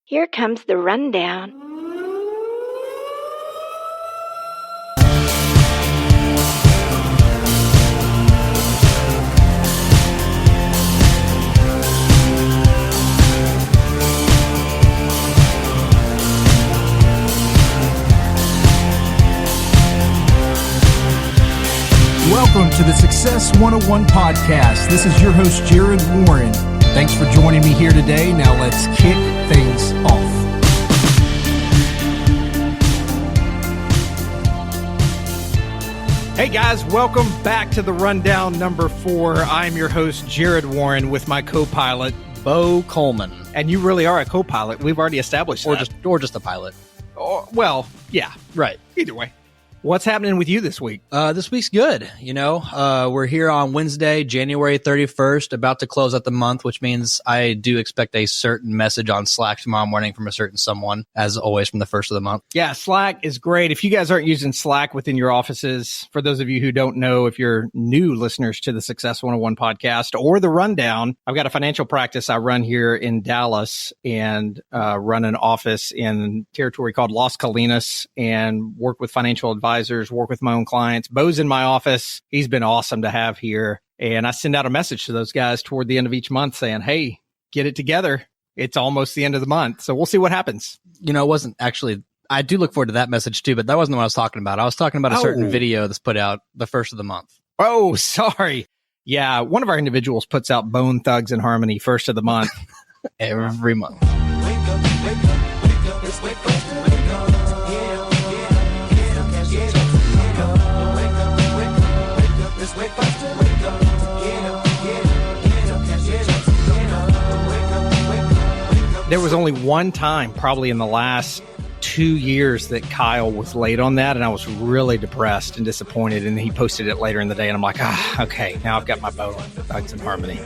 Here comes the rundown. Welcome to the Success 101 podcast. This is your host, Jarrod Warren. Thanks for joining me here today. Now let's kick things off. Hey guys, welcome back to the rundown number 4. I'm your host, Jarrod Warren, with my co-pilot, Beau Coleman. And you really are a co-pilot. We've already established that. Or just a pilot. Well, yeah. Right. Either way. What's happening with you this week? This week's good. We're here on Wednesday, January 31st, about to close out the month, which means I do expect a certain message on Slack tomorrow morning from a certain someone, as always, from the first of the month. Yeah, Slack is great. If you guys aren't using Slack within your offices, for those of you who don't know, if you're new listeners to the Success 101 podcast or the rundown, I've got a financial practice I run here in Dallas and run an office in territory called Las Colinas and work with financial advisors, work with my own clients. Beau's in my office. He's been awesome to have here. And I send out a message to those guys toward the end of each month saying, hey, get it together. It's almost the end of the month. So we'll see what happens. It wasn't actually, I do look forward to that message too, but that wasn't what I was talking about. I was talking about a certain video that's put out the first of the month. Oh, sorry. Yeah. One of our individuals puts out Bone Thugs and Harmony first of the month. Every month. Wake up, wake up, wake up, let's wake up, wake up. There was only one time, probably in the last 2 years, that Kyle was late on that, and I was really depressed and disappointed, and he posted it later in the day, and I'm like, okay, now I've got my Beau Thugs and Harmony.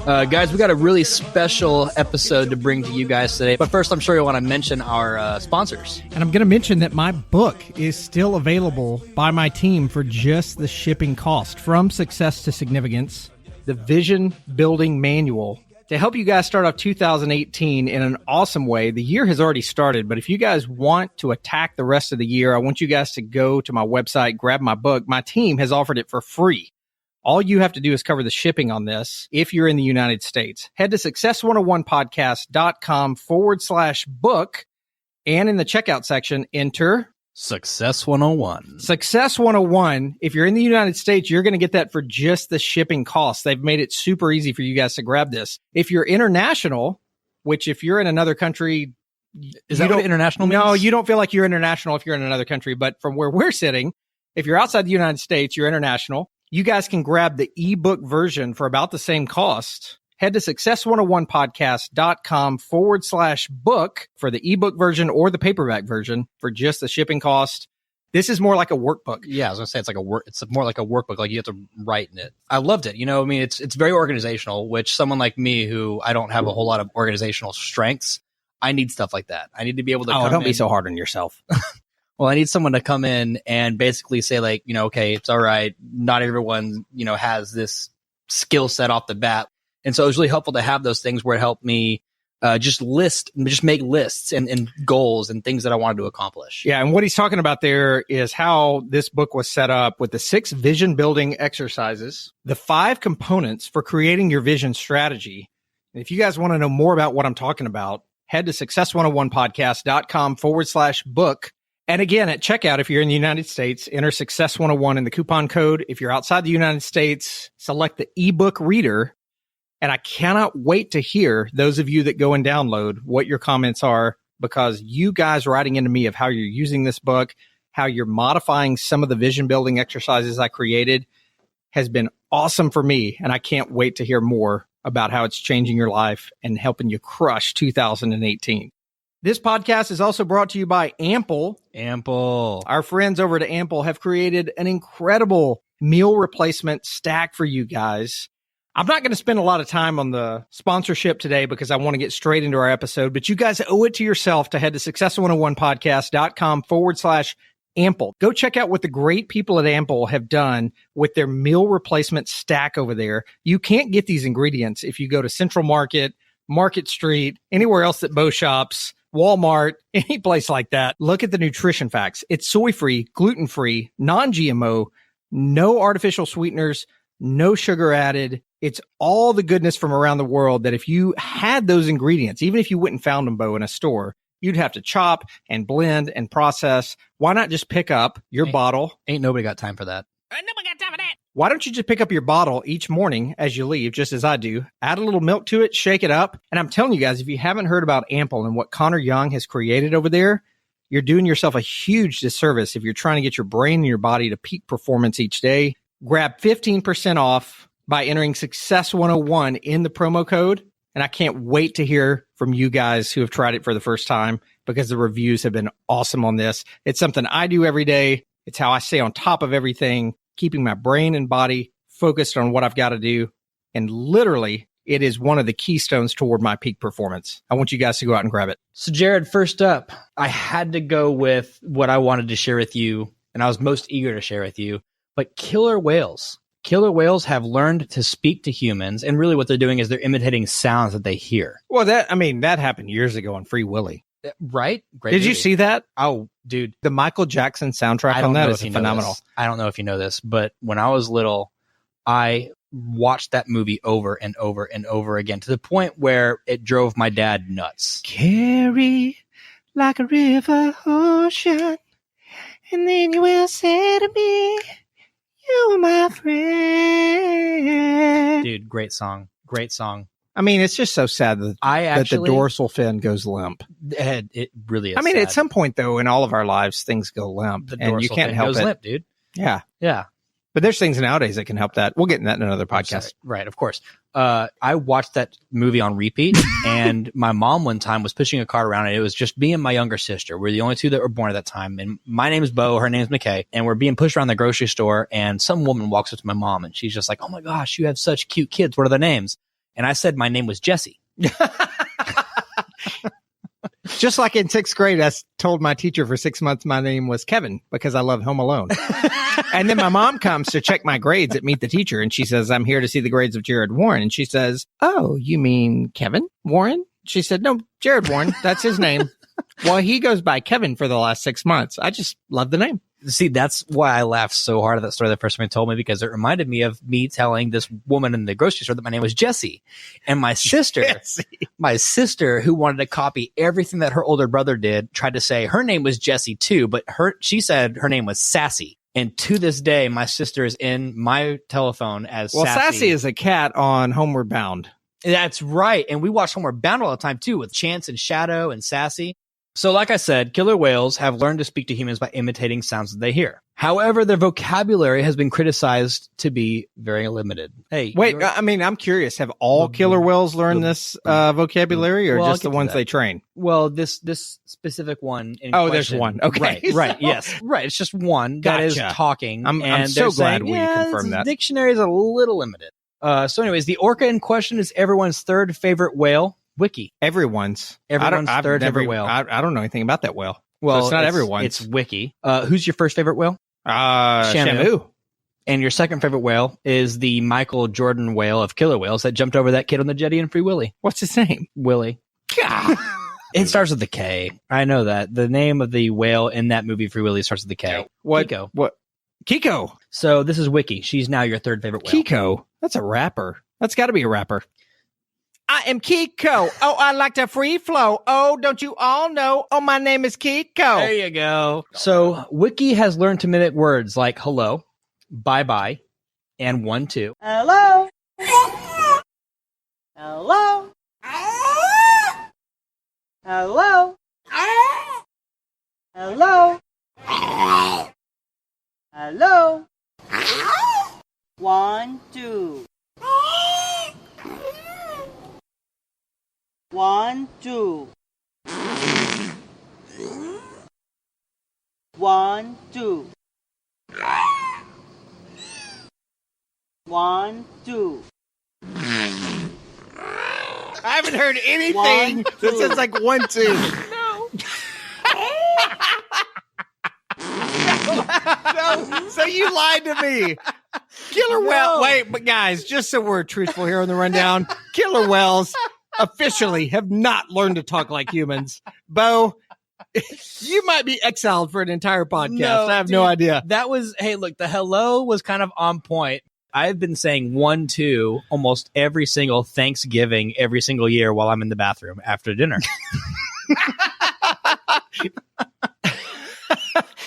Guys, we got a really special episode to bring to you guys today, but first I'm sure you want to mention our sponsors. And I'm going to mention that my book is still available by my team for just the shipping cost, From Success to Significance. The Vision Building Manual to help you guys start off 2018 in an awesome way. The year has already started, but if you guys want to attack the rest of the year, I want you guys to go to my website, grab my book. My team has offered it for free. All you have to do is cover the shipping on this if you're in the United States. Head to success101podcast.com/book, and in the checkout section, enter Success 101. Success 101. If you're in the United States, you're going to get that for just the shipping costs. They've made it super easy for you guys to grab this. If you're international, which if you're in another country, is that what international means? No, you don't feel like you're international if you're in another country. But from where we're sitting, if you're outside the United States, you're international. You guys can grab the ebook version for about the same cost. Head to success101podcast.com/book for the ebook version or the paperback version for just the shipping cost. This is more like a workbook. Yeah, I was going to say it's more like a workbook. Like you have to write in it. I loved it. It's very organizational, which someone like me who I don't have a whole lot of organizational strengths, I need stuff like that. I need to be able to don't be so hard on yourself. Well, I need someone to come in and basically say like, okay, it's all right. Not everyone, has this skill set off the bat. And so it was really helpful to have those things where it helped me just make lists and goals and things that I wanted to accomplish. Yeah. And what he's talking about there is how this book was set up with the 6 vision building exercises, the 5 components for creating your vision strategy. And if you guys want to know more about what I'm talking about, head to success101podcast.com/book. And again, at checkout, if you're in the United States, enter Success 101 in the coupon code. If you're outside the United States, select the ebook reader. And I cannot wait to hear those of you that go and download what your comments are, because you guys writing into me of how you're using this book, how you're modifying some of the vision building exercises I created has been awesome for me. And I can't wait to hear more about how it's changing your life and helping you crush 2018. This podcast is also brought to you by Ample. Our friends over at Ample have created an incredible meal replacement stack for you guys. I'm not going to spend a lot of time on the sponsorship today because I want to get straight into our episode, but you guys owe it to yourself to head to success101podcast.com/Ample. Go check out what the great people at Ample have done with their meal replacement stack over there. You can't get these ingredients if you go to Central Market, Market Street, anywhere else that Beau shops, Walmart, any place like that. Look at the nutrition facts. It's soy-free, gluten-free, non-GMO, no artificial sweeteners, no sugar added. It's all the goodness from around the world that if you had those ingredients, even if you went and found them, Beau, in a store, you'd have to chop and blend and process. Why not just pick up your bottle? Ain't nobody got time for that. Nobody got time for that. Why don't you just pick up your bottle each morning as you leave, just as I do, add a little milk to it, shake it up. And I'm telling you guys, if you haven't heard about Ample and what Connor Young has created over there, you're doing yourself a huge disservice if you're trying to get your brain and your body to peak performance each day. Grab 15% off by entering Success 101 in the promo code. And I can't wait to hear from you guys who have tried it for the first time because the reviews have been awesome on this. It's something I do every day. It's how I stay on top of everything, keeping my brain and body focused on what I've got to do. And literally, it is one of the keystones toward my peak performance. I want you guys to go out and grab it. So, Jarrod, first up, I had to go with what I wanted to share with you, and I was most eager to share with you, but killer whales. Killer whales have learned to speak to humans, and really what they're doing is they're imitating sounds that they hear. Well, that happened years ago on Free Willy. Right? Great Did movie. you see that? Oh, dude. The Michael Jackson soundtrack on that is phenomenal. I don't know if you know this, but when I was little, I watched that movie over and over and over again to the point where it drove my dad nuts. Carry like a river ocean, and then you will say to me, you are my friend. Dude, great song. Great song. I mean, it's just so sad that, that the dorsal fin goes limp. It really is. I mean, sad. at some point, though, in all of our lives, things go limp, and you can't help it. Limp, dude. Yeah. Yeah. But there's things nowadays that can help that. We'll get in that in another podcast. Sorry. Right, of course. I watched that movie on repeat, and my mom one time was pushing a cart around, and it was just me and my younger sister. We're the only two that were born at that time, and my name is Beau, her name is McKay, and we're being pushed around the grocery store, and some woman walks up to my mom, and she's just like, oh my gosh, you have such cute kids. What are their names? And I said my name was Jessie. Just like in 6th grade, I told my teacher for 6 months my name was Kevin because I love Home Alone. And then my mom comes to check my grades at Meet the Teacher, and she says, I'm here to see the grades of Jarrod Warren. And she says, oh, you mean Kevin Warren? She said, no, Jarrod Warren. That's his name. Well, he goes by Kevin for the last 6 months. I just love the name. See, that's why I laughed so hard at that story the first time he told me, because it reminded me of me telling this woman in the grocery store that my name was Jessie. And my sister, who wanted to copy everything that her older brother did, tried to say her name was Jessie too, but she said her name was Sassy. And to this day, my sister is in my telephone as Sassy. Well, Sassy is a cat on Homeward Bound. That's right. And we watch Homeward Bound all the time too, with Chance and Shadow and Sassy. So like I said, killer whales have learned to speak to humans by imitating sounds that they hear. However, their vocabulary has been criticized to be very limited. Hey, wait, I mean, I'm curious. Have all killer whales learned this vocabulary, or just the ones they train? Well, this specific one. There's one. Okay. Right. Yes. Right. It's just one that is talking. I'm so glad we confirmed that. The dictionary is a little limited. So anyways, the orca in question is everyone's third favorite whale. Wiki. Everyone's third favorite whale. I don't know anything about that whale. Well, so it's not everyone's. It's Wiki. Who's your first favorite whale? Shamu. And your second favorite whale is the Michael Jordan whale of killer whales that jumped over that kid on the jetty in Free Willy. What's his name? Willie. It starts with the K. I know that. The name of the whale in that movie Free Willy starts with the K. What? Kiko. What? Kiko. So this is Wiki. She's now your third favorite whale. Kiko. That's a rapper. That's got to be a rapper. I am Kiko. Oh, I like to free flow. Oh, don't you all know? Oh, my name is Kiko. There you go. So Wiki has learned to mimic words like hello, bye-bye, and 1, 2. Hello. Hello. Hello. Hello. Hello. 1, 2. 1, 2. 1, 2. 1, 2. I haven't heard anything that says like 1, 2. No. No. So you lied to me. Killer whale. Wait, but guys, just so we're truthful here on the rundown, killer whales officially have not learned to talk like humans. Beau, you might be exiled for an entire podcast. No, I have no dude. idea. That was, hey, look, the hello was kind of on point. I've been saying 1, 2 almost every single Thanksgiving every single year while I'm in the bathroom after dinner.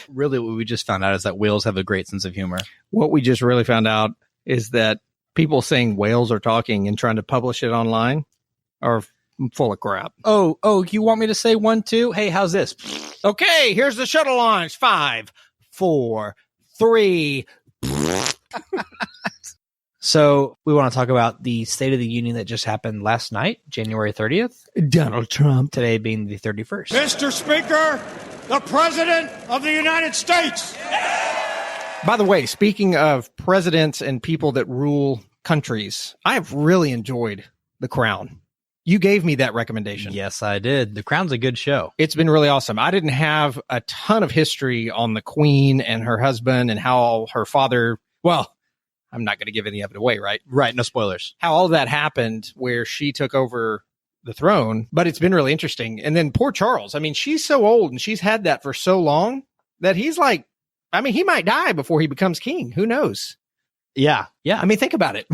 Really, what we just found out is that whales have a great sense of humor. What we just really found out is that people saying whales are talking and trying to publish it online are full of crap. Oh, you want me to say 1, 2? Hey, how's this? Okay, here's the shuttle launch. 5, 4, 3. So we want to talk about the State of the Union that just happened last night, January 30th. Donald Trump. Today being the 31st. Mr. Speaker, the President of the United States. By the way, speaking of presidents and people that rule countries, I have really enjoyed The Crown. You gave me that recommendation. Yes, I did. The Crown's a good show. It's been really awesome. I didn't have a ton of history on the Queen and her husband and how her father, well, I'm not going to give any of it away, right? Right, no spoilers. How all of that happened where she took over the throne, but it's been really interesting. And then poor Charles. I mean, she's so old and she's had that for so long that he's like, I mean, he might die before he becomes king. Who knows? Yeah. I mean, think about it.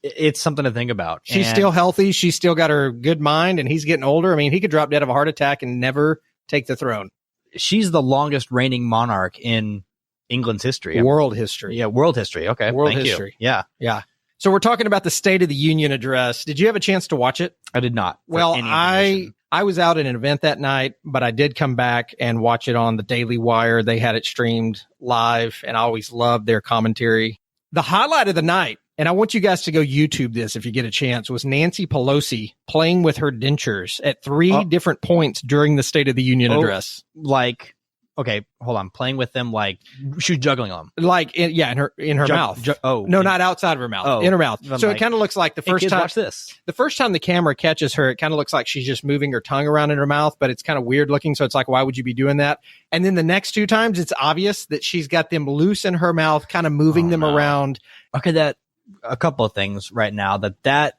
It's something to think about. She's And still healthy. She's still got her good mind and he's getting older. I mean, he could drop dead of a heart attack and never take the throne. she's the longest reigning monarch in England's history. World history. Yeah, world history. Okay. World Thank you. history. Yeah. Yeah. So we're talking about the State of the Union address. Did you have a chance to watch it? I did not. for Well, any information. I was out at an event that night, but I did come back and watch it on the Daily Wire. They had it streamed live, and I always loved their commentary. The highlight of the night, and I want you guys to go YouTube this if you get a chance, was Nancy Pelosi playing with her dentures at three different points during the State of the Union address. Like, okay, hold on. Playing with them, like she was juggling them. Like, in her mouth. No, not outside of her mouth. Oh. In her mouth. I'm So like, it kind of looks like the Hey, first kids, time. watch this. The first time the camera catches her, it kind of looks like she's just moving her tongue around in her mouth, but it's kind of weird looking. So it's like, why would you be doing that? And then the next two times, it's obvious that she's got them loose in her mouth, kind of moving them around. Okay, that a couple of things right now that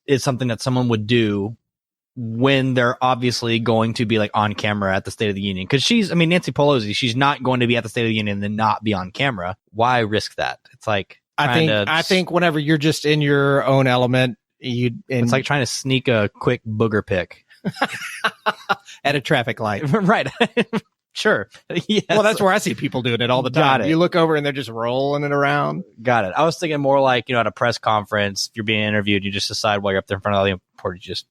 is something that someone would do when they're obviously going to be like on camera at the State of the Union. Because Nancy Pelosi, she's not going to be at the State of the Union and then not be on camera. Why risk that? It's like I think whenever you're just in your own element, it's like trying to sneak a quick booger pick at a traffic light. right. Sure. Yes. Well, that's where I see people doing it all the time. Got it. You look over and they're just rolling it around. Got it. I was thinking more like, at a press conference, if you're being interviewed, you just decide while you're up there in front of the report, you just,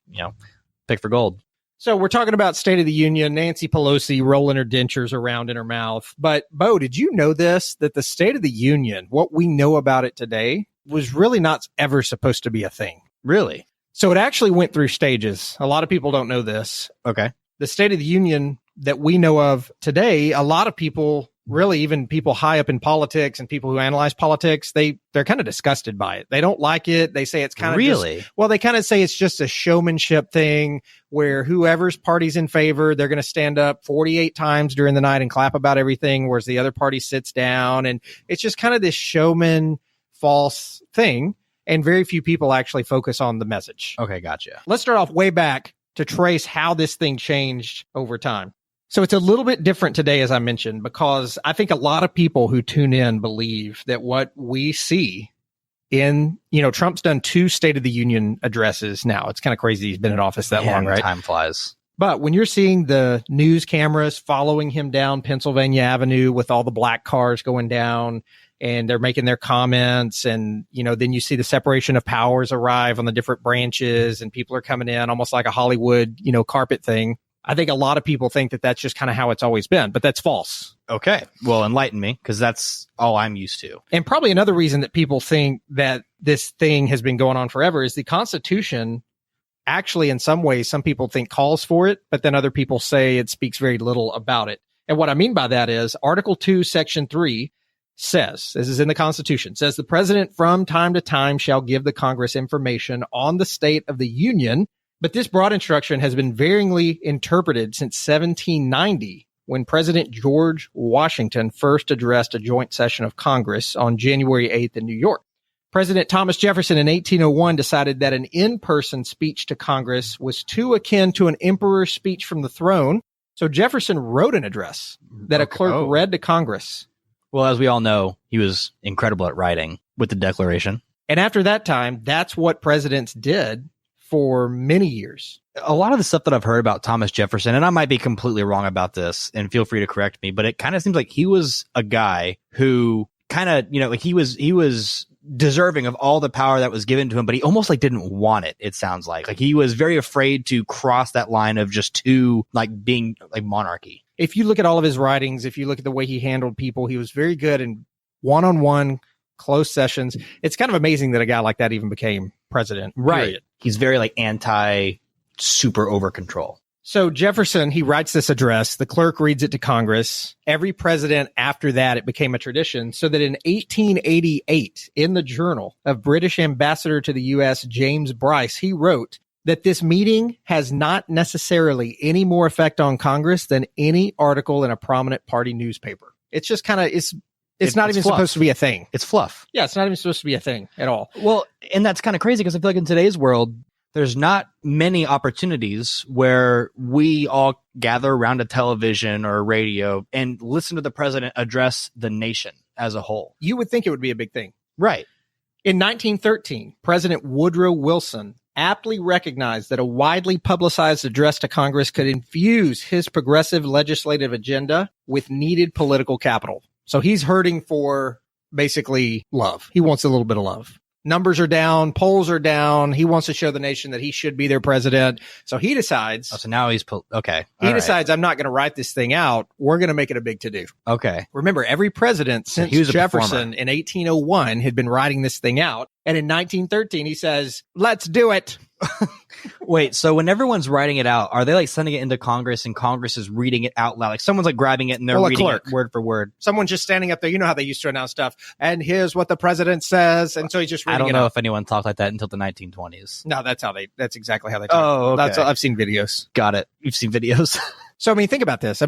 pick for gold. So we're talking about State of the Union, Nancy Pelosi rolling her dentures around in her mouth. But Beau, did you know this, that the State of the Union, what we know about it today, was really not ever supposed to be a thing? Really? So it actually went through stages. A lot of people don't know this. Okay. The State of the Union that we know of today, a lot of people, really even people high up in politics and people who analyze politics, they're kind of disgusted by it. They don't like it. They say it's kind of really, they kind of say it's just a showmanship thing where whoever's party's in favor, they're going to stand up 48 times during the night and clap about everything, whereas the other party sits down. And it's just kind of this showman false thing. And very few people actually focus on the message. Okay, gotcha. Let's start off way back to trace how this thing changed over time. So it's a little bit different today, as I mentioned, because I think a lot of people who tune in believe that what we see in, Trump's done 2 State of the Union addresses now. It's kind of crazy he's been in office that long, right? Time flies. But when you're seeing the news cameras following him down Pennsylvania Avenue with all the black cars going down and they're making their comments and, then you see the separation of powers arrive on the different branches and people are coming in almost like a Hollywood, carpet thing. I think a lot of people think that that's just kind of how it's always been, but that's false. Okay. Well, enlighten me, because that's all I'm used to. And probably another reason that people think that this thing has been going on forever is the Constitution actually, in some ways, some people think calls for it, but then other people say it speaks very little about it. And what I mean by that is Article 2, Section 3 says, this is in the Constitution, says the president from time to time shall give the Congress information on the State of the Union. But this broad instruction has been varyingly interpreted since 1790, when President George Washington first addressed a joint session of Congress on January 8th in New York. President Thomas Jefferson in 1801 decided that an in-person speech to Congress was too akin to an emperor's speech from the throne. So Jefferson wrote an address that a clerk read to Congress. Well, as we all know, he was incredible at writing with the Declaration. And after that time, that's what presidents did for many years. A lot of the stuff that I've heard about Thomas Jefferson, and I might be completely wrong about this, and feel free to correct me, but it kind of seems like he was a guy who kind of, like he was deserving of all the power that was given to him, but he almost like didn't want it. It sounds like he was very afraid to cross that line of just too being like monarchy. If you look at all of his writings, if you look at the way he handled people, he was very good in one-on-one closed sessions. It's kind of amazing that a guy like that even became president. Right. Period. He's very anti super over control. So Jefferson, he writes this address. The clerk reads it to Congress. Every president after that, it became a tradition. So that in 1888, in the Journal of British Ambassador to the U.S., James Bryce, he wrote that this meeting has not necessarily any more effect on Congress than any article in a prominent party newspaper. It's just kind of, it's not even fluff. supposed to be a thing. It's fluff. Yeah, it's not even supposed to be a thing at all. Well, and that's kind of crazy because I feel like in today's world, there's not many opportunities where we all gather around a television or a radio and listen to the president address the nation as a whole. You would think it would be a big thing. Right. In 1913, President Woodrow Wilson aptly recognized that a widely publicized address to Congress could infuse his progressive legislative agenda with needed political capital. So he's hurting for basically love. He wants a little bit of love. Numbers are down, polls are down. He wants to show the nation that he should be their president. So he decides. Oh, so now he's okay. He decides, I'm not going to write this thing out. We're going to make it a big to-do. Okay. Remember, every president since Jefferson in 1801 had been writing this thing out. And in 1913, he says, let's do it. Wait, so when everyone's writing it out, are they sending it into Congress and Congress is reading it out loud? Someone's grabbing it and they're reading it word for word. Someone's just standing up there. You know how they used to announce stuff. And here's what the president says. And so he's just reading it out. I don't know if anyone talked like that until the 1920s. No, that's exactly how they talk. Oh, okay. I've seen videos. Got it. You've seen videos. So, think about this.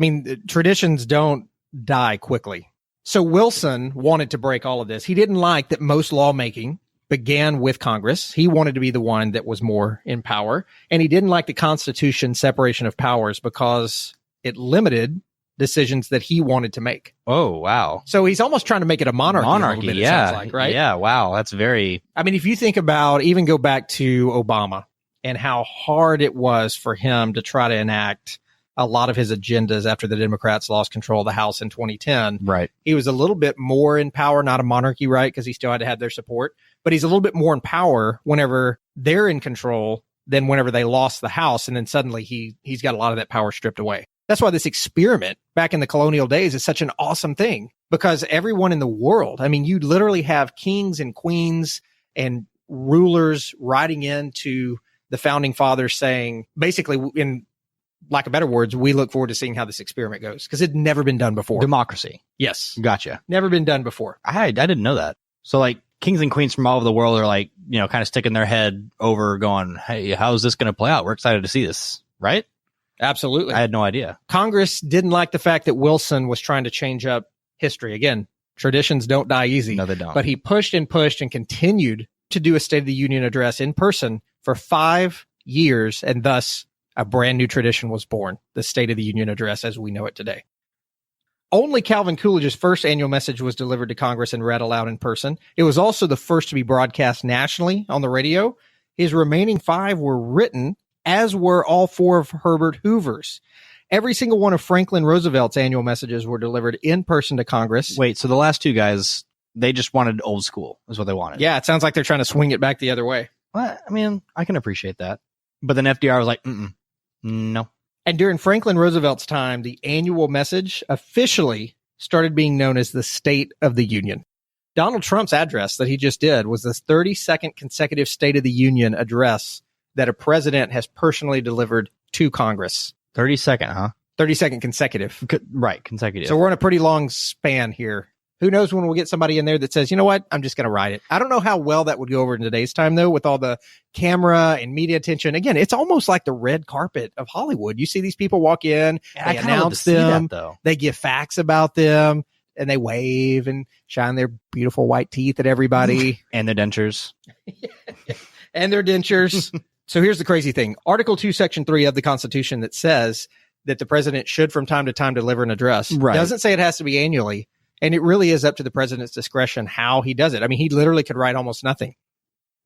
Traditions don't die quickly. So Wilson wanted to break all of this. He didn't like that most lawmaking began with Congress. He wanted to be the one that was more in power. And he didn't like the Constitution separation of powers because it limited decisions that he wanted to make. Oh, wow. So he's almost trying to make it a monarchy. Monarchy, bit, yeah. It sounds like, right? Yeah, wow. That's very... if you think about, even go back to Obama and how hard it was for him to try to enact a lot of his agendas after the Democrats lost control of the House in 2010. Right. He was a little bit more in power, not a monarchy, right? Because he still had to have their support. But he's a little bit more in power whenever they're in control than whenever they lost the House. And then suddenly he's got a lot of that power stripped away. That's why this experiment back in the colonial days is such an awesome thing, because everyone in the world, you literally have kings and queens and rulers writing into the founding fathers saying, basically, in lack of better words, we look forward to seeing how this experiment goes, because it'd never been done before. Democracy. Yes. Gotcha. Never been done before. I didn't know that. So kings and queens from all over the world are kind of sticking their head over going, hey, how's this going to play out? We're excited to see this, right? Absolutely. I had no idea. Congress didn't like the fact that Wilson was trying to change up history. Again, traditions don't die easy. No, they don't. But he pushed and continued to do a State of the Union address in person for 5 years, and thus a brand new tradition was born, the State of the Union address as we know it today. Only Calvin Coolidge's first annual message was delivered to Congress and read aloud in person. It was also the first to be broadcast nationally on the radio. His remaining 5 were written, as were all 4 of Herbert Hoover's. Every single one of Franklin Roosevelt's annual messages were delivered in person to Congress. Wait, so the last 2 guys, they just wanted old school, is what they wanted. Yeah, it sounds like they're trying to swing it back the other way. Well, I can appreciate that. But then FDR was like, no. And during Franklin Roosevelt's time, the annual message officially started being known as the State of the Union. Donald Trump's address that he just did was the 32nd consecutive State of the Union address that a president has personally delivered to Congress. 32nd, huh? 32nd consecutive. Right, consecutive. So we're in a pretty long span here. Who knows when we'll get somebody in there that says, you know what, I'm just going to write it. I don't know how well that would go over in today's time, though, with all the camera and media attention. Again, it's almost like the red carpet of Hollywood. You see these people walk in, they announce them, though. They give facts about them. and they wave and shine their beautiful white teeth at everybody. And their dentures. And their dentures. So here's the crazy thing. Article 2, Section 3 of the Constitution that says that the president should from time to time deliver an address. Right. Doesn't say it has to be annually. And it really is up to the president's discretion how he does it. I mean, he literally could write almost nothing.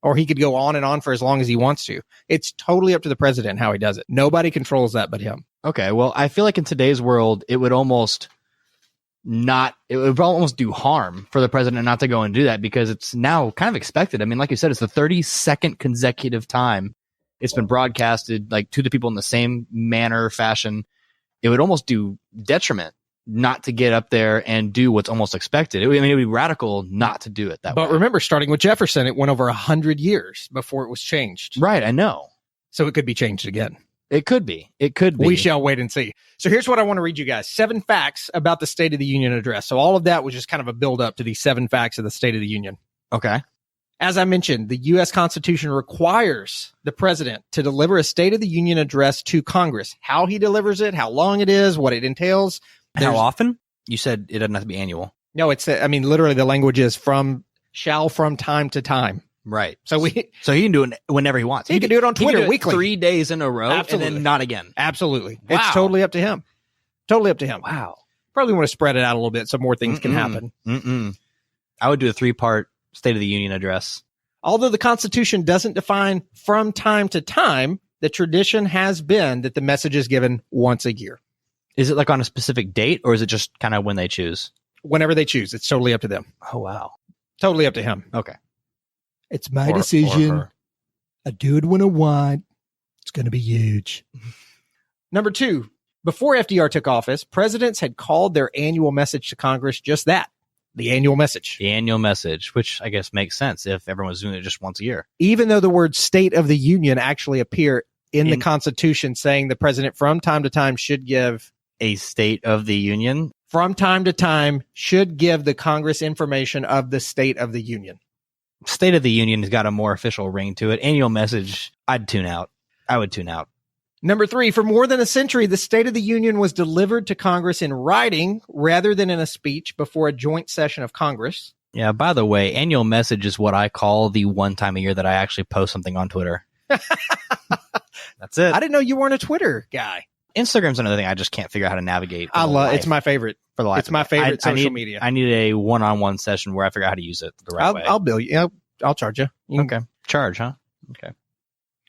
Or he could go on and on for as long as he wants to. It's totally up to the president how he does it. Nobody controls that but him. Okay, well, I feel like in today's world, it would almost do harm for the president not to go and do that because it's now kind of expected. I mean, like you said, it's the 32nd consecutive time it's been broadcasted like to the people in the same manner, fashion. It would almost do detriment not to get up there and do what's almost expected. It would be radical not to do it that way. But remember, starting with Jefferson, it went over 100 years before it was changed. Right, I know. So it could be changed again. It could be. It could be. We shall wait and see. So here's what I want to read you guys. 7 facts about the State of the Union address. So all of that was just kind of a build up to these 7 facts of the State of the Union. Okay. As I mentioned, the U.S. Constitution requires the president to deliver a State of the Union address to Congress. How he delivers it, how long it is, what it entails. How often? You said it doesn't have to be annual. No, literally the language is from time to time. Right. So he can do it whenever he wants. He can do it on Twitter weekly. 3 days in a row. Absolutely. And then not again. Absolutely. Wow. It's totally up to him. Totally up to him. Wow. Probably want to spread it out a little bit so more things can happen. I would do a 3-part State of the Union address. Although the Constitution doesn't define from time to time, the tradition has been that the message is given once a year. Is it like on a specific date or is it just kind of when they choose? Whenever they choose. It's totally up to them. Oh, wow. Totally up to him. Okay. It's my decision. I do it when I want. It's going to be huge. Number 2, before FDR took office, presidents had called their annual message to Congress just that, the annual message. The annual message, which I guess makes sense if everyone's doing it just once a year. Even though the word State of the Union actually appear in the Constitution saying the president from time to time should give a State of the Union. From time to time should give the Congress information of the State of the Union. State of the Union has got a more official ring to it. Annual message, I'd tune out. I would tune out. Number 3, for more than a century, the State of the Union was delivered to Congress in writing rather than in a speech before a joint session of Congress. Yeah, by the way, annual message is what I call the one time a year that I actually post something on Twitter. That's it. I didn't know you weren't a Twitter guy. Instagram's another thing I just can't figure out how to navigate. It's my favorite. For the life it's my favorite social media. I need a one-on-one session where I figure out how to use it the right way. I'll bill you. I'll charge you. Okay. Charge, huh? Okay.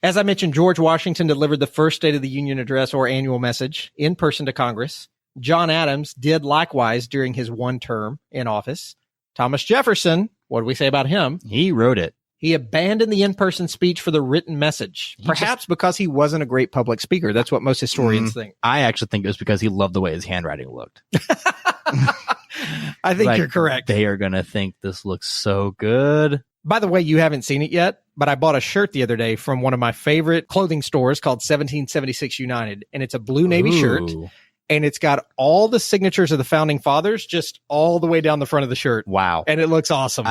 As I mentioned, George Washington delivered the first State of the Union address or annual message in person to Congress. John Adams did likewise during his one term in office. Thomas Jefferson, what do we say about him? He wrote it. He abandoned the in-person speech for the written message, perhaps because he wasn't a great public speaker. That's what most historians think. I actually think it was because he loved the way his handwriting looked. I think you're correct. They are going to think this looks so good. By the way, you haven't seen it yet, but I bought a shirt the other day from one of my favorite clothing stores called 1776 United, and it's a blue navy shirt, and it's got all the signatures of the founding fathers just all the way down the front of the shirt. Wow. And it looks awesome.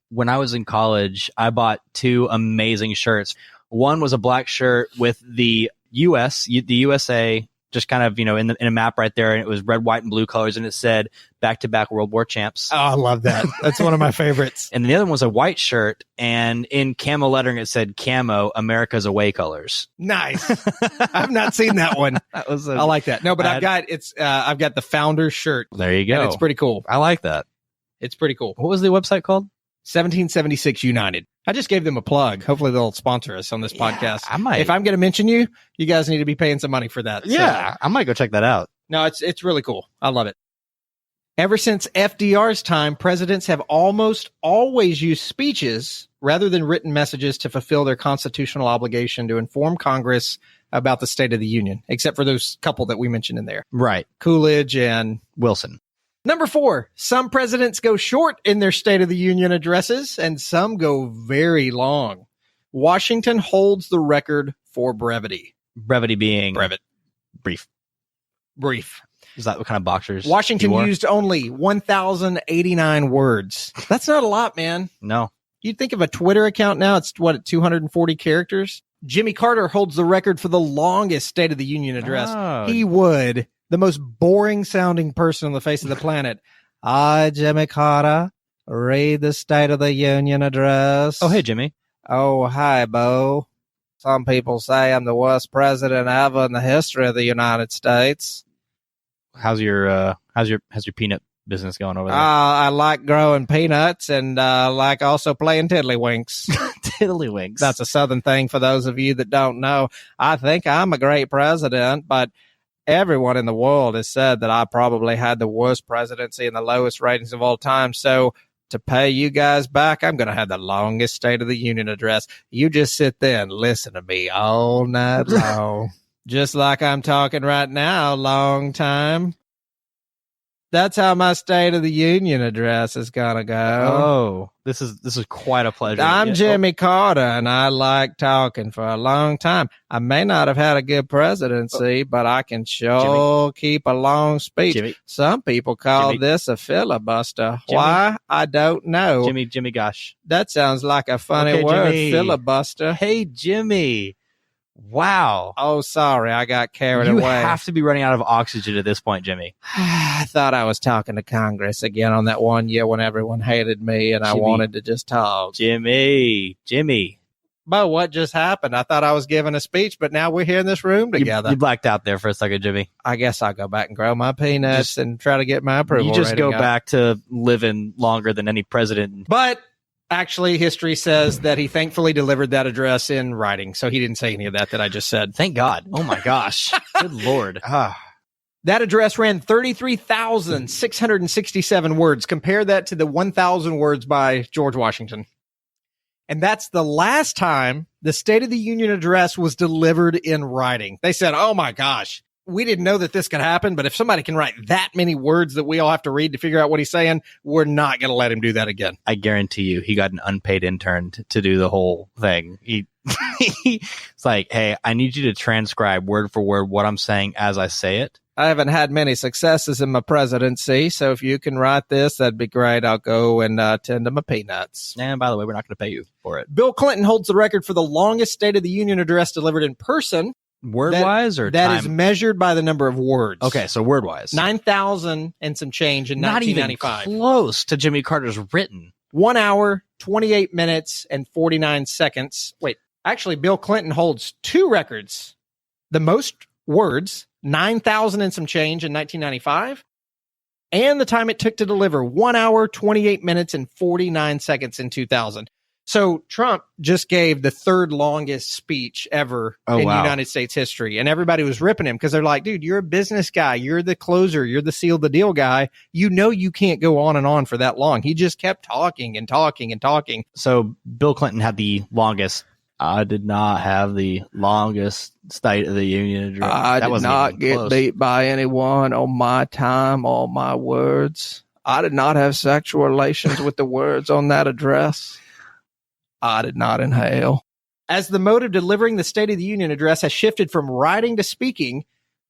When I was in college, I bought 2 amazing shirts. One was a black shirt with the USA, just kind of, in a map right there. And it was red, white, and blue colors. And it said back-to-back World War champs. Oh, I love that. That's one of my favorites. And the other one was a white shirt. And in camo lettering, it said camo, America's away colors. Nice. I've not seen that one. I like that. No, but I've got the founder's shirt. There you go. And it's pretty cool. I like that. It's pretty cool. What was the website called? 1776 United. I just gave them a plug. Hopefully they'll sponsor us on this podcast. I might. If I'm going to mention you guys need to be paying some money for that. Yeah, so. I might go check that out. No, it's really cool. I love it. Ever since FDR's time, presidents have almost always used speeches rather than written messages to fulfill their constitutional obligation to inform Congress about the State of the Union, except for those couple that we mentioned in there. Right. Coolidge and Wilson. Number 4, some presidents go short in their State of the Union addresses, and some go very long. Washington holds the record for brevity. Brevity being? Brief. Is that what kind of boxers? Washington used only 1,089 words. That's not a lot, man. No. You'd think of a Twitter account now, it's 240 characters? Jimmy Carter holds the record for the longest State of the Union address. Oh. He would. The most boring sounding person on the face of the planet. I, Jimmy Carter, read the State of the Union address. Oh, hey, Jimmy. Oh, hi, Beau. Some people say I'm the worst president ever in the history of the United States. How's your peanut business going over there? I like growing peanuts and like also playing tiddlywinks. Tiddlywinks. That's a Southern thing for those of you that don't know. I think I'm a great president, but everyone in the world has said that I probably had the worst presidency and the lowest ratings of all time. So to pay you guys back, I'm going to have the longest State of the Union address. You just sit there and listen to me all night long. Just like I'm talking right now, long time. That's how my State of the Union address is going to go. Oh, this is quite a pleasure. I'm Jimmy Carter, and I like talking for a long time. I may not have had a good presidency, but I can sure keep a long speech. Jimmy. Some people call this a filibuster. Why? I don't know. Jimmy, gosh. That sounds like a funny word, Jimmy. filibuster. Hey, Jimmy. Wow. Oh, sorry, I got carried You away. have to be running out of oxygen at this point, Jimmy. I thought I was talking to Congress again on that one year when everyone hated me and I wanted to just talk. Jimmy. Beau, what just happened? I thought I was giving a speech, but now we're here in this room together. You blacked out there for a second, Jimmy. I guess I'll go back and grow my peanuts and try to get my approval. You just rating go up. back to living longer than any president. But actually, history says that he thankfully delivered that address in writing. So he didn't say any of that I just said. Thank God. Oh, my gosh. Good Lord. That address ran 33,667 words. Compare that to the 1,000 words by George Washington. And that's the last time the State of the Union address was delivered in writing. They said, oh my gosh, we didn't know that this could happen, but if somebody can write that many words that we all have to read to figure out what he's saying, we're not going to let him do that again. I guarantee you he got an unpaid intern to do the whole thing. It's like, hey, I need you to transcribe word for word what I'm saying as I say it. I haven't had many successes in my presidency, so if you can write this, that'd be great. I'll go and tend to my peanuts. And by the way, we're not going to pay you for it. Bill Clinton holds the record for the longest State of the Union address delivered in person. Word-wise or that time? is measured by the number of words. Okay, so word-wise. 9,000 and some change in Not even 1995. close to Jimmy Carter's written. 1 hour, 28 minutes, and 49 seconds. Wait, actually, Bill Clinton holds two records. The most words, 9,000 and some change in 1995, and the time it took to deliver, 1 hour, 28 minutes, and 49 seconds in 2000. So Trump just gave the third longest speech ever in United States history. And everybody was ripping him because they're like, dude, you're a business guy. You're the closer. You're the seal the deal guy. You know you can't go on and on for that long. He just kept talking and talking and talking. So Bill Clinton had the longest. I did not have the longest State of the Union address. I did not get beat by anyone on my time or my words. I did not have sexual relations with the words on that address. I did not inhale. As the mode of delivering the State of the Union address has shifted from writing to speaking,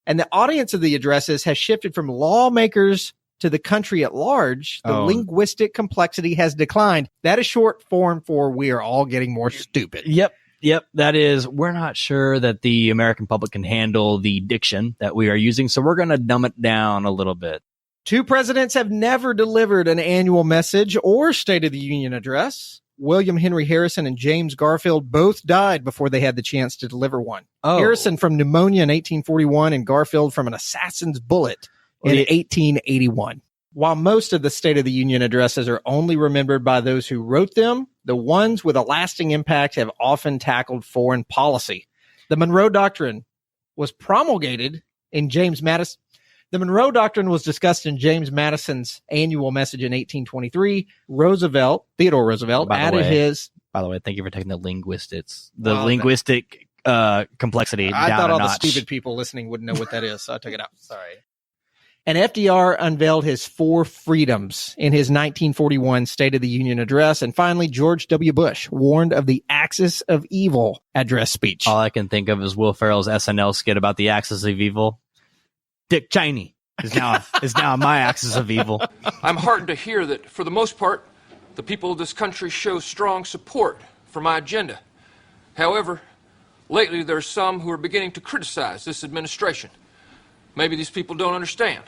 and the audience of the addresses has shifted from lawmakers to the country at large, the linguistic complexity has declined. That is short form for we are all getting more stupid. Yep. That is, we're not sure that the American public can handle the diction that we are using, so we're going to dumb it down a little bit. Two presidents have never delivered an annual message or State of the Union address. William Henry Harrison and James Garfield both died before they had the chance to deliver one. Harrison from pneumonia in 1841 and Garfield from an assassin's bullet in 1881. While most of the State of the Union addresses are only remembered by those who wrote them, the ones with a lasting impact have often tackled foreign policy. The Monroe Doctrine was promulgated in James Madison. The Monroe Doctrine was discussed in James Madison's annual message in 1823. Theodore Roosevelt, added his... By the way, thank you for taking the linguistic complexity down a notch. I thought all the stupid people listening wouldn't know what that is, so I took it out. Sorry. And FDR unveiled his 4 freedoms in his 1941 State of the Union address. And finally, George W. Bush warned of the axis of evil address speech. All I can think of is Will Ferrell's SNL skit about the axis of evil. Dick Cheney is now my axis of evil. I'm heartened to hear that, for the most part, the people of this country show strong support for my agenda. However, lately there are some who are beginning to criticize this administration. Maybe these people don't understand.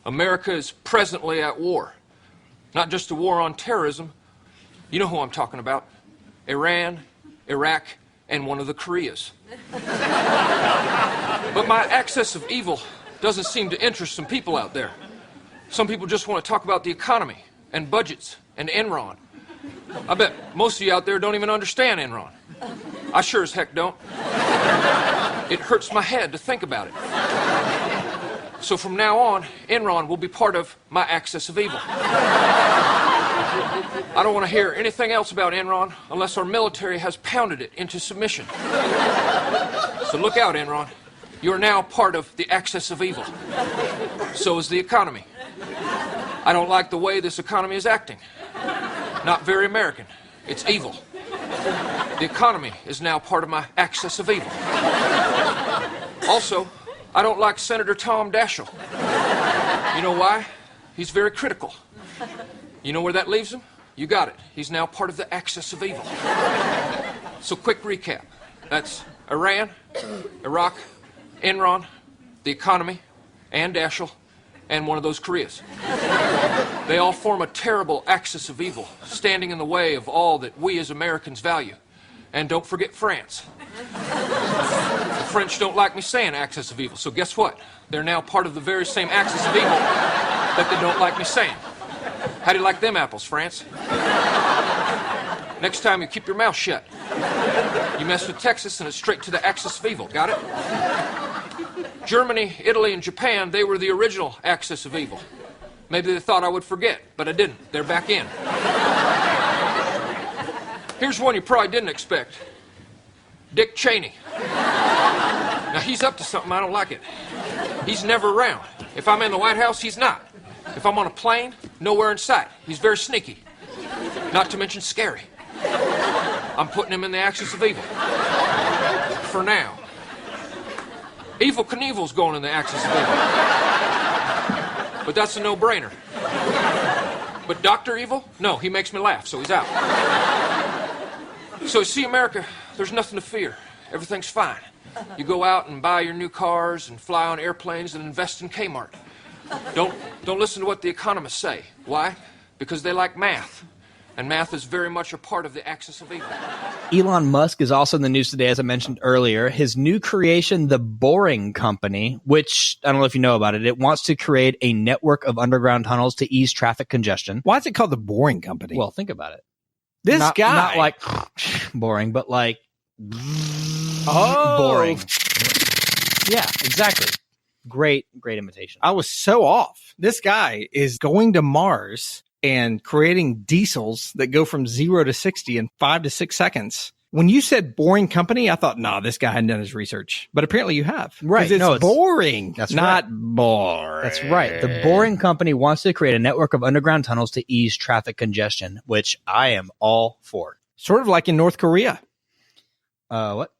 America is presently at war. Not just a war on terrorism. You know who I'm talking about. Iran, Iraq, and one of the Koreas. But my axis of evil doesn't seem to interest some people out there. Some people just want to talk about the economy and budgets and Enron. I bet most of you out there don't even understand Enron. I sure as heck don't. It hurts my head to think about it. So from now on, Enron will be part of my axis of evil. I don't want to hear anything else about Enron unless our military has pounded it into submission. So look out, Enron. You are now part of the axis of evil. So is the economy. I don't like the way this economy is acting. Not very American. It's evil. The economy is now part of my axis of evil. Also, I don't like Senator Tom Daschle. You know why? He's very critical. You know where that leaves him? You got it. He's now part of the axis of evil. So quick recap. That's Iran, Iraq, Enron, the economy, and Daschle, and one of those Koreas. They all form a terrible axis of evil, standing in the way of all that we as Americans value. And don't forget France. The French don't like me saying axis of evil, so guess what? They're now part of the very same axis of evil that they don't like me saying. How do you like them apples, France? Next time you keep your mouth shut. You mess with Texas and it's straight to the axis of evil, got it? Germany, Italy, and Japan, they were the original axis of evil. Maybe they thought I would forget, but I didn't. They're back in. Here's one you probably didn't expect. Dick Cheney. Now, he's up to something, I don't like it. He's never around. If I'm in the White House, he's not. If I'm on a plane, nowhere in sight. He's very sneaky. Not to mention scary. I'm putting him in the axis of evil. For now. Evil Knievel's going in the axis of evil. But that's a no-brainer. But Dr. Evil? No, he makes me laugh, so he's out. So you see, America, there's nothing to fear. Everything's fine. You go out and buy your new cars and fly on airplanes and invest in Kmart. Don't listen to what the economists say. Why? Because they like math. And math is very much a part of the axis of evil. Elon Musk is also in the news today, as I mentioned earlier. His new creation, the Boring Company, which I don't know if you know about it, it wants to create a network of underground tunnels to ease traffic congestion. Why is it called the Boring Company? Well, think about it. This guy. Not like boring, but like boring. Yeah, exactly. Great imitation. I was so off. This guy is going to Mars and creating diesels that go from 0 to 60 in 5 to 6 seconds. When you said Boring Company, I thought, no, this guy hadn't done his research. But apparently you have. Right. It's boring. That's not right. boring. That's right. The Boring Company wants to create a network of underground tunnels to ease traffic congestion, which I am all for. Sort of like in North Korea. What?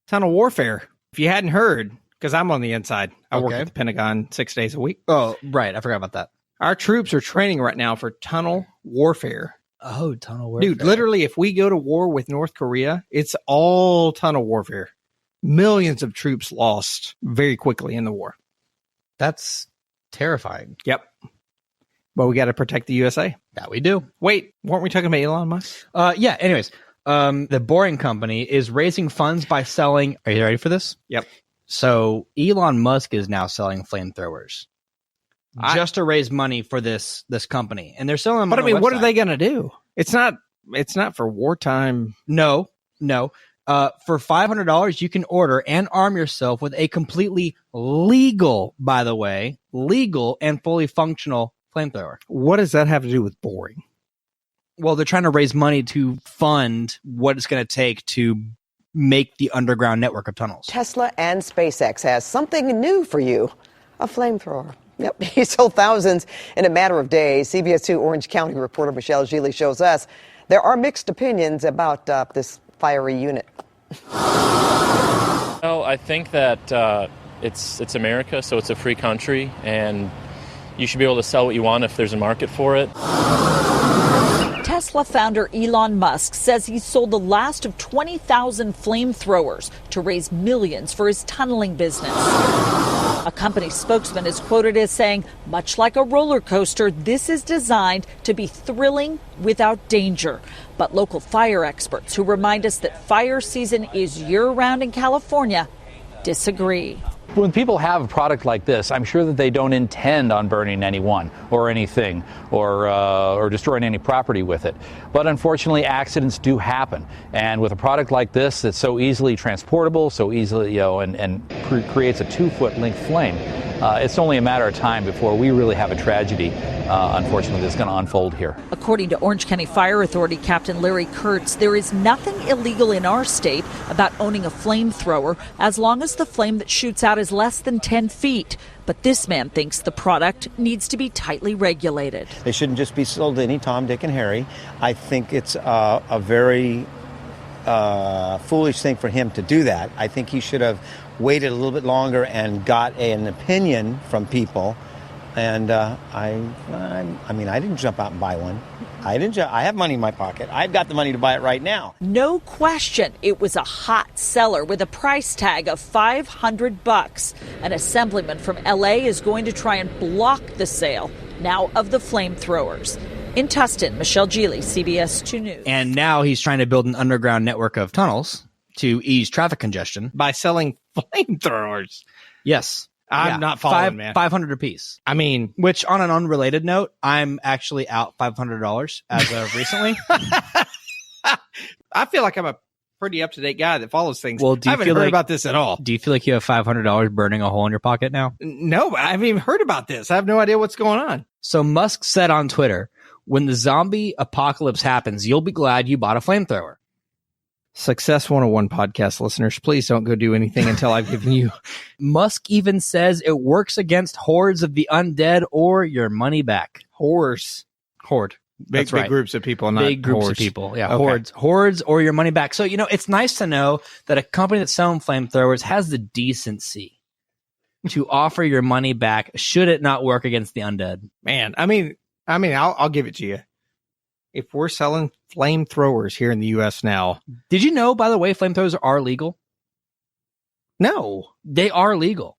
Tunnel warfare. If you hadn't heard, because I'm on the inside. I work at the Pentagon 6 days a week. Oh, right. I forgot about that. Our troops are training right now for tunnel warfare. Oh, tunnel warfare. Dude, literally, if we go to war with North Korea, it's all tunnel warfare. Millions of troops lost very quickly in the war. That's terrifying. Yep. But we got to protect the USA. That we do. Wait, weren't we talking about Elon Musk? Yeah, anyways. The Boring Company is raising funds by selling... Are you ready for this? Yep. So Elon Musk is now selling flamethrowers. Just to raise money for this company, and they're selling them. But on I mean, what website. are they going to do? It's not for wartime. No. For $500, you can order and arm yourself with a completely legal, by the way, legal and fully functional flamethrower. What does that have to do with boring? Well, they're trying to raise money to fund what it's going to take to make the underground network of tunnels. Tesla and SpaceX has something new for you, a flamethrower. Yep, he sold thousands in a matter of days. CBS 2 Orange County reporter Michelle Gili shows us there are mixed opinions about this fiery unit. Well, I think that it's America, so it's a free country, and you should be able to sell what you want if there's a market for it. Tesla founder Elon Musk says he sold the last of 20,000 flamethrowers to raise millions for his tunneling business. A company spokesman is quoted as saying, much like a roller coaster, this is designed to be thrilling without danger. But local fire experts who remind us that fire season is year-round in California disagree. When people have a product like this, I'm sure that they don't intend on burning anyone or anything or destroying any property with it. But unfortunately, accidents do happen. And with a product like this that's so easily transportable, so easily, and creates a 2-foot length flame, it's only a matter of time before we really have a tragedy, unfortunately, that's going to unfold here. According to Orange County Fire Authority Captain Larry Kurtz, there is nothing illegal in our state about owning a flamethrower as long as the flame that shoots out is less than 10 feet. But this man thinks the product needs to be tightly regulated. They shouldn't just be sold to any Tom, Dick, and Harry. I think it's a very foolish thing for him to do that. I think he should have waited a little bit longer and got an opinion from people. And I mean, I didn't jump out and buy one. I have money in my pocket. I've got the money to buy it right now. No question, it was a hot seller with a price tag of $500. An assemblyman from L.A. is going to try and block the sale now of the flamethrowers. In Tustin, Michelle Geely, CBS 2 News. And now he's trying to build an underground network of tunnels to ease traffic congestion by selling flamethrowers. Yes. I'm not following, man. $500 a piece. I mean, which on an unrelated note, I'm actually out $500 as of recently. I feel like I'm a pretty up-to-date guy that follows things. Well, do I you haven't feel heard like, about this at all. Do you feel like you have $500 burning a hole in your pocket now? No, I haven't even heard about this. I have no idea what's going on. So Musk said on Twitter, when the zombie apocalypse happens, you'll be glad you bought a flamethrower. Success 101 podcast listeners, please don't go do anything until I've given you. Musk even says it works against hordes of the undead or your money back. Horde. That's Big right. groups of people, not big groups hordes. of people. Yeah, Okay. hordes or your money back. So, it's nice to know that a company that's selling flamethrowers has the decency to offer your money back should it not work against the undead. Man, I mean, I'll give it to you. If we're selling flamethrowers here in the U.S. now. Did you know, by the way, flamethrowers are legal? No. They are legal.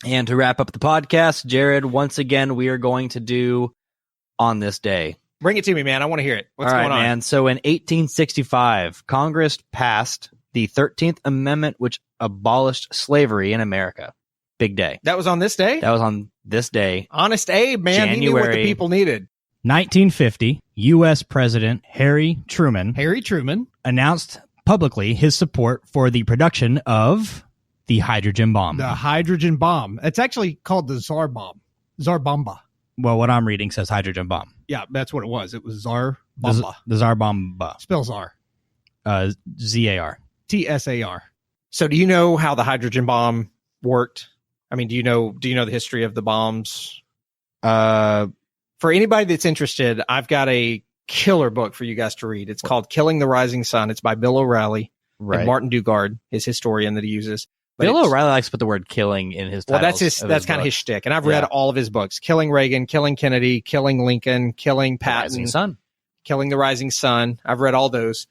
And to wrap up the podcast, Jarrod, once again, we are going to do On This Day. Bring it to me, man. I want to hear it. What's going on? Man. So in 1865, Congress passed the 13th Amendment, which abolished slavery in America. Big day. That was on this day? That was on this day. Honest Abe, man. He knew what the people needed. 1950, U.S. President Harry Truman announced publicly his support for the production of the hydrogen bomb. The hydrogen bomb. It's actually called the Tsar bomb. Tsar Bomba. Well, what I'm reading says hydrogen bomb. Yeah, that's what it was. It was Tsar Bomba. The Tsar Bomba. Spell Tsar. Z-A-R. T-S-A-R. So do you know how the hydrogen bomb worked? I mean, do you know the history of the bombs? For anybody that's interested, I've got a killer book for you guys to read. It's called Killing the Rising Sun. It's by Bill O'Reilly and Martin Dugard, his historian that he uses. But Bill O'Reilly likes to put the word killing in his titles. Well, that's kind of his shtick. And I've read all of his books. Killing Reagan, Killing Kennedy, Killing Lincoln, Killing Patton, Killing the Rising Sun. I've read all those.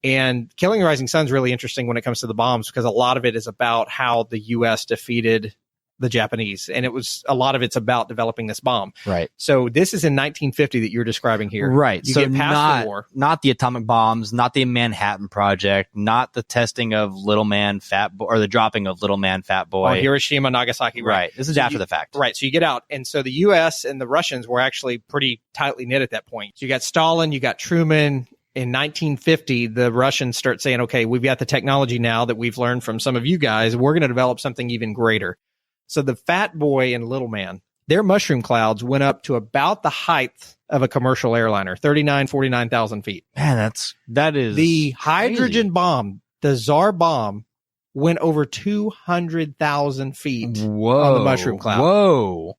And Killing the Rising Sun is really interesting when it comes to the bombs because a lot of it is about how the U.S. defeated the Japanese, and a lot of it's about developing this bomb. Right. So this is in 1950 that you're describing here. Right. You so get past the war. Not the atomic bombs, not the Manhattan Project, not the testing of Little Man Fat Boy, or the dropping of Little Man Fat Boy. Or Hiroshima, Nagasaki. Right. This is after the fact. Right. So you get out, and so the U.S. and the Russians were actually pretty tightly knit at that point. So you got Stalin, you got Truman. In 1950, the Russians start saying, okay, we've got the technology now that we've learned from some of you guys. We're going to develop something even greater. So the Fat Boy and Little Man, their mushroom clouds went up to about the height of a commercial airliner, 49,000 feet. Man, that is the hydrogen bomb, the Tsar bomb, went over 200,000 feet on the mushroom cloud. Whoa.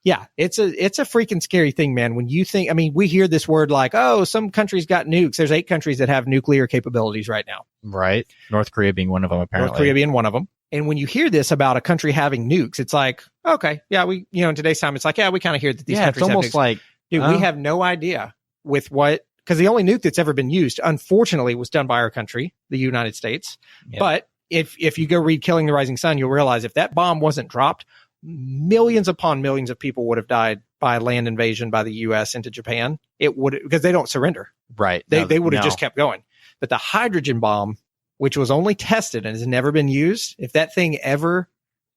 Yeah, it's a freaking scary thing, man. When you think, I mean, we hear this word like, oh, some countries got nukes. There's 8 countries that have nuclear capabilities right now. Right. North Korea being one of them, apparently. North Korea being one of them. And when you hear this about a country having nukes, it's like, okay, yeah, in today's time, it's like, yeah, we kind of hear that these countries it's have almost nukes. like, dude, we have no idea with what, because the only nuke that's ever been used, unfortunately, was done by our country, the United States. Yep. But if you go read Killing the Rising Sun, you'll realize if that bomb wasn't dropped, millions upon millions of people would have died by land invasion by the U.S. into Japan. It would, because they don't surrender. Right. They would have just kept going. But the hydrogen bomb, which was only tested and has never been used, if that thing ever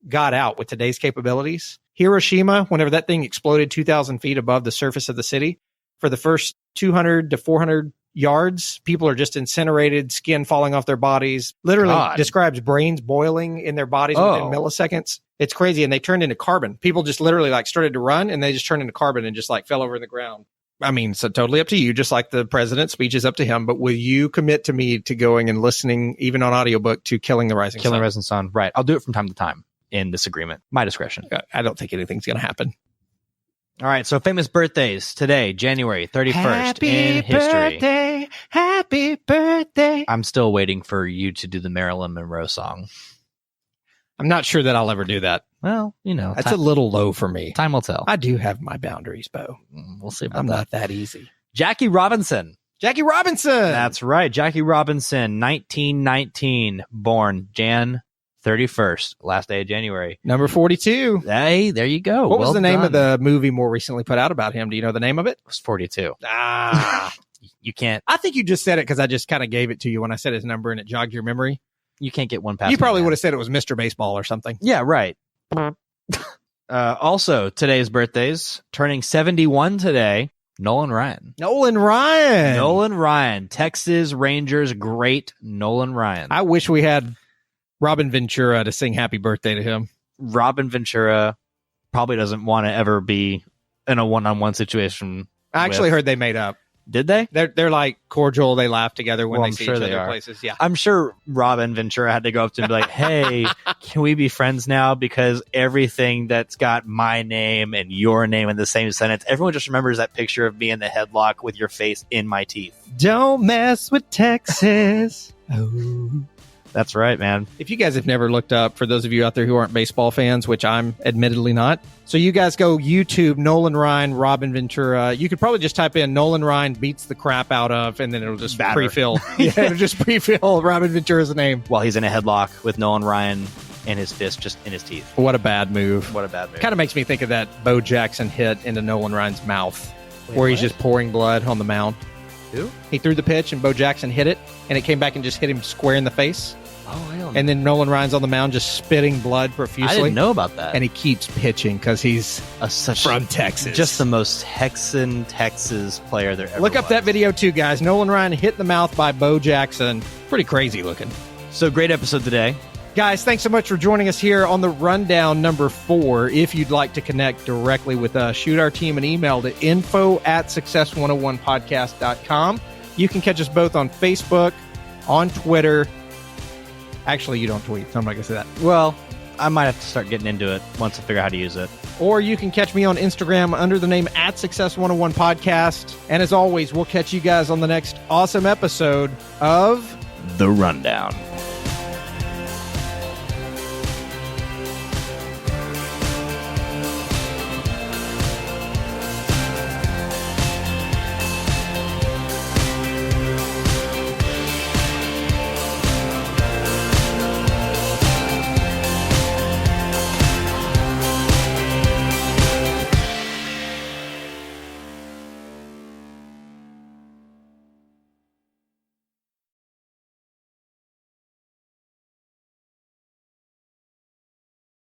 got out with today's capabilities, Hiroshima, whenever that thing exploded 2,000 feet above the surface of the city, for the first 200 to 400 yards, people are just incinerated, skin falling off their bodies. Literally describes brains boiling in their bodies within milliseconds. It's crazy. And they turned into carbon. People just literally like started to run and they just turned into carbon and just like fell over in the ground. I mean, so totally up to you, just like the president's speech is up to him. But will you commit to me to going and listening, even on audiobook, to Killing the Rising Sun? Killing the Rising Sun. Right. I'll do it from time to time in this agreement. My discretion. I don't think anything's going to happen. All right. So famous birthdays today, January 31st in history. Happy birthday. I'm still waiting for you to do the Marilyn Monroe song. I'm not sure that I'll ever do that. Well, you know, that's a little low for me. Time will tell. I do have my boundaries, Beau. We'll see about I'm that. not that easy. Jackie Robinson. Jackie Robinson. That's right. Jackie Robinson, 1919, born Jan 31st, last day of January. Number 42. Hey, there you go. What was the name of the movie more recently put out about him? Do you know the name of it? It was 42. Ah. You can't. I think you just said it because I just kind of gave it to you when I said his number and it jogged your memory. You can't get one past. You probably would have said it was Mr. Baseball or something. Yeah, right. Also, today's birthdays, turning 71 today, Nolan Ryan. Nolan Ryan, Texas Rangers great Nolan Ryan. I wish we had Robin Ventura to sing happy birthday to him. Robin Ventura probably doesn't want to ever be in a one-on-one situation. I actually heard they made up. Did they? They're like cordial. They laugh together when they see each other places. Yeah, I'm sure Robin Ventura had to go up to him and be like, "Hey, can we be friends now? Because everything that's got my name and your name in the same sentence, everyone just remembers that picture of me in the headlock with your face in my teeth." Don't mess with Texas. Oh. That's right, man. If you guys have never looked up, for those of you out there who aren't baseball fans, which I'm admittedly not, so you guys go YouTube, Nolan Ryan, Robin Ventura. You could probably just type in Nolan Ryan beats the crap out of, and then it'll just pre-fill. Yeah, it'll just pre-fill Robin Ventura's name. While he's in a headlock with Nolan Ryan and his fist just in his teeth. What a bad move. What a bad move. Kind of makes me think of that Bo Jackson hit into Nolan Ryan's mouth, where he's just pouring blood on the mound. Who? He threw the pitch, and Bo Jackson hit it, and it came back and just hit him square in the face. Oh, and then Nolan Ryan's on the mound just spitting blood profusely. I didn't know about that. And he keeps pitching because he's from Texas. Just the most Texan Texas player there ever Look up that video too, guys. Nolan Ryan hit in the mouth by Bo Jackson. Pretty crazy looking. So great episode today. Guys, thanks so much for joining us here on the Rundown number 4. If you'd like to connect directly with us, shoot our team an email to info@success101podcast.com. You can catch us both on Facebook, on Twitter. Actually, you don't tweet, so I'm not going to say that. Well, I might have to start getting into it once I figure out how to use it. Or you can catch me on Instagram under the name @Success101Podcast. And as always, we'll catch you guys on the next awesome episode of The Rundown.